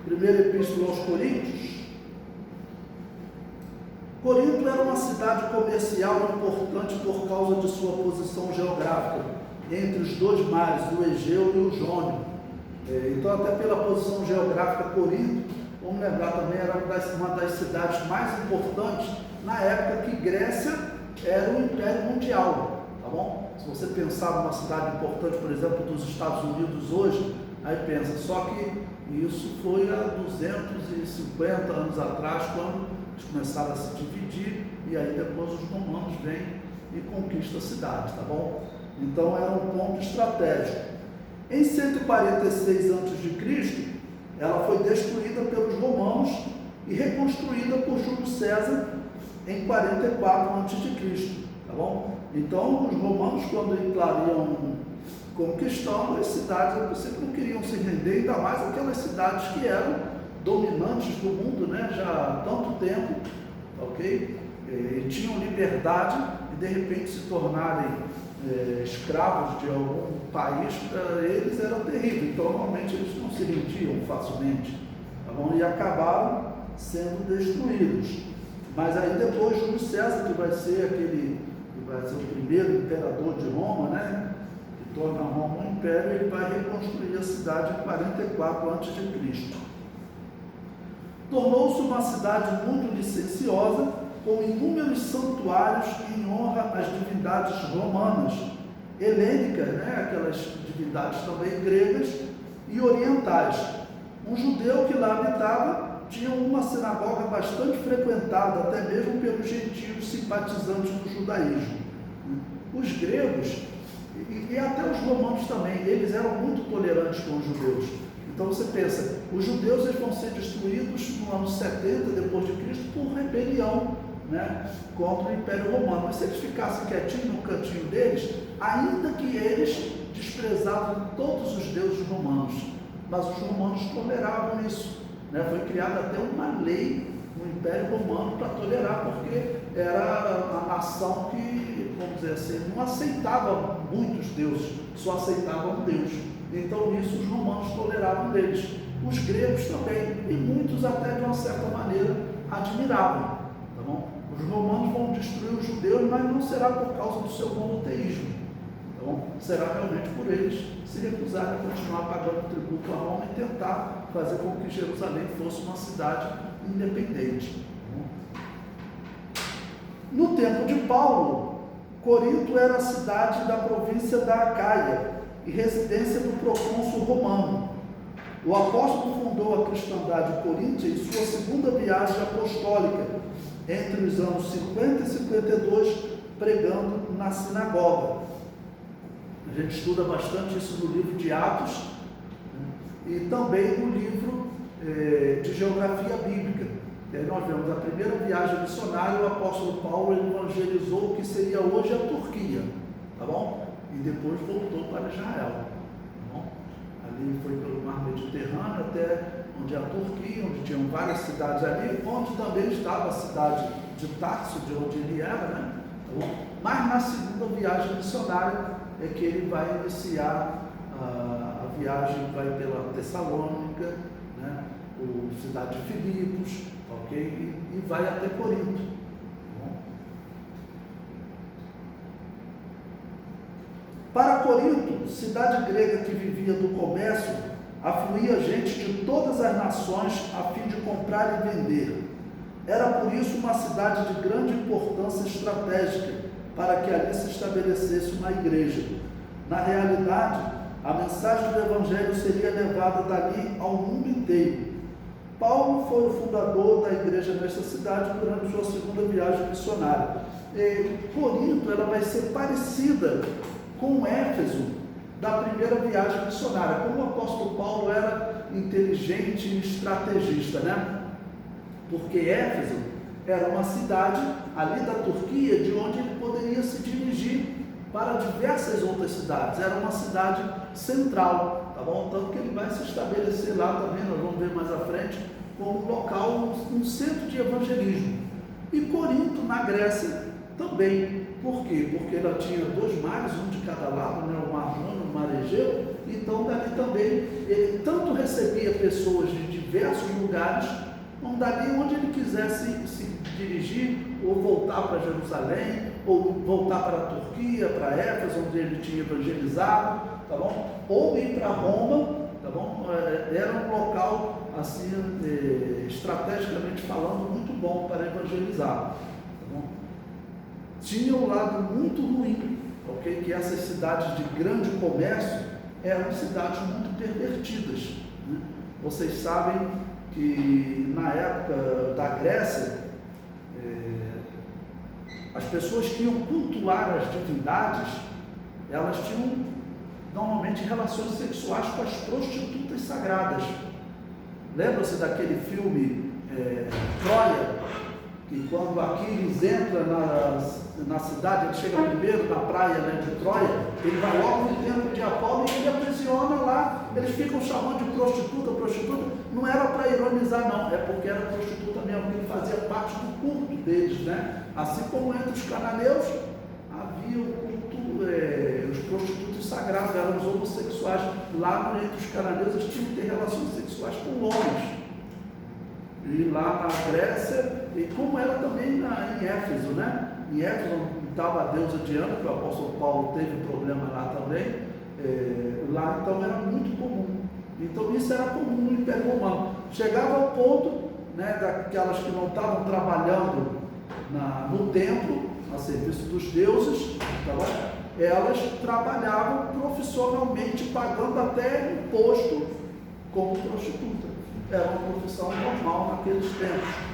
Primeira Epístola aos Coríntios. Corinto era uma cidade comercial importante por causa de sua posição geográfica, entre os dois mares, o Egeu e o Jônio. Então, até pela posição geográfica, Corinto, vamos lembrar também, era uma das cidades mais importantes na época que Grécia era o Império Mundial, tá bom? Se você pensar numa cidade importante, por exemplo, dos Estados Unidos hoje, aí pensa, só que isso foi há 250 anos atrás, quando eles começaram a se dividir, e aí depois os romanos vêm e conquistam a cidade, tá bom? Então era um ponto estratégico. Em 146 a.C., ela foi destruída pelos romanos e reconstruída por Júlio César em 44 a.C., tá bom? Então os romanos, quando iam conquistando as cidades, sempre não queriam se render, ainda mais aquelas cidades que eram dominantes do mundo, né, já há tanto tempo, ok? E tinham liberdade e de repente se tornarem escravos de algum país, para eles era terrível. Então normalmente eles não se rendiam facilmente, tá bom? E acabaram sendo destruídos. Mas aí depois Júlio César, que vai ser o primeiro imperador de Roma, né, que torna Roma um império, ele vai reconstruir a cidade em 44 a.C. Tornou-se uma cidade muito licenciosa, com inúmeros santuários em honra às divindades romanas, helênicas, né, aquelas divindades também gregas e orientais. Um judeu que lá habitava tinha uma sinagoga bastante frequentada, até mesmo pelos gentios simpatizantes do judaísmo. Os gregos, e até os romanos também, eles eram muito tolerantes com os judeus. Então você pensa, os judeus eles vão ser destruídos no ano 70 depois de Cristo por rebelião, né, contra o Império Romano. Mas se eles ficassem quietinhos no cantinho deles, ainda que eles desprezavam todos os deuses romanos, mas os romanos toleravam isso, né? Foi criada até uma lei no Império Romano para tolerar, porque era a nação que, vamos dizer assim, não aceitava muitos deuses, só aceitava um Deus. Então isso os romanos toleravam deles. Os gregos também, e muitos até de uma certa maneira admiravam, tá bom? Os romanos vão destruir os judeus, mas não será por causa do seu monoteísmo, tá bom? Será realmente por eles se recusarem a continuar pagando tributo a Roma e tentar fazer com que Jerusalém fosse uma cidade independente, tá bom? No tempo de Paulo, Corinto era a cidade da província da Acaia e residência do procônsul romano. O apóstolo fundou a cristandade coríntia em sua segunda viagem apostólica, entre os anos 50 e 52, pregando na sinagoga. A gente estuda bastante isso no livro de Atos, né, e também no livro de geografia bíblica. E aí nós vemos a primeira viagem missionária, o apóstolo Paulo evangelizou o que seria hoje a Turquia, tá bom? E depois voltou para Israel, tá bom? Ali foi pelo mar Mediterrâneo até onde é a Turquia, onde tinham várias cidades ali, onde também estava a cidade de Tarso, de onde ele era, né? Tá bom? Mas na segunda viagem missionária é que ele vai iniciar a viagem, vai pela Tessalônica, né? Cidade de Filipos, ok? E vai até Corinto. Para Corinto, cidade grega que vivia do comércio, afluía gente de todas as nações a fim de comprar e vender. Era por isso uma cidade de grande importância estratégica para que ali se estabelecesse uma igreja. Na realidade, a mensagem do Evangelho seria levada dali ao mundo inteiro. Paulo foi o fundador da igreja nesta cidade durante sua segunda viagem missionária. Corinto ela vai ser parecida com Éfeso da primeira viagem missionária. Como o apóstolo Paulo era inteligente e estrategista, né? Porque Éfeso era uma cidade ali da Turquia de onde ele poderia se dirigir para diversas outras cidades. Era uma cidade central, tá bom? Tanto que ele vai se estabelecer lá também, nós vamos ver mais à frente, como um local, um centro de evangelismo. E Corinto, na Grécia, também. Por quê? Porque ela tinha dois mares, um de cada lado, né? O Mar Jônio e o Mar Egeu. Então, dali também, ele tanto recebia pessoas de diversos lugares, não dali onde ele quisesse se dirigir, ou voltar para Jerusalém, ou voltar para a Turquia, para Éfeso, onde ele tinha evangelizado, tá bom? Ou ir para Roma, tá bom? Era um local, assim, estrategicamente falando, muito bom para evangelizar, tá bom? Tinha um lado muito ruim, ok? Que essas cidades de grande comércio eram cidades muito pervertidas, né? Vocês sabem que na época da Grécia, as pessoas que iam cultuar as divindades, elas tinham normalmente relações sexuais com as prostitutas sagradas. Lembra-se daquele filme Troia? Que quando Aquiles entra na cidade, ele chega primeiro na praia, né, de Troia, ele vai logo no templo de Apolo e ele aprisiona lá. Eles ficam chamando de prostituta, prostituta. Não era para ironizar, não, é porque era prostituta mesmo, que fazia parte do culto deles, né? Assim como entre os cananeus havia o culto, os prostitutos sagrados, eram os homossexuais. Lá entre os cananeus eles tinham que ter relações sexuais com homens. E lá na Grécia, e como era também em Éfeso, né? Em Éfeso estava a deusa Diana, que o apóstolo Paulo teve problema lá também, lá então era muito comum. Então isso era comum no Império Romano. Chegava ao ponto, né, daquelas que não estavam trabalhando no templo, a serviço dos deuses, tá bom? Elas trabalhavam profissionalmente, pagando até imposto como prostituta. Era uma profissão normal naqueles tempos.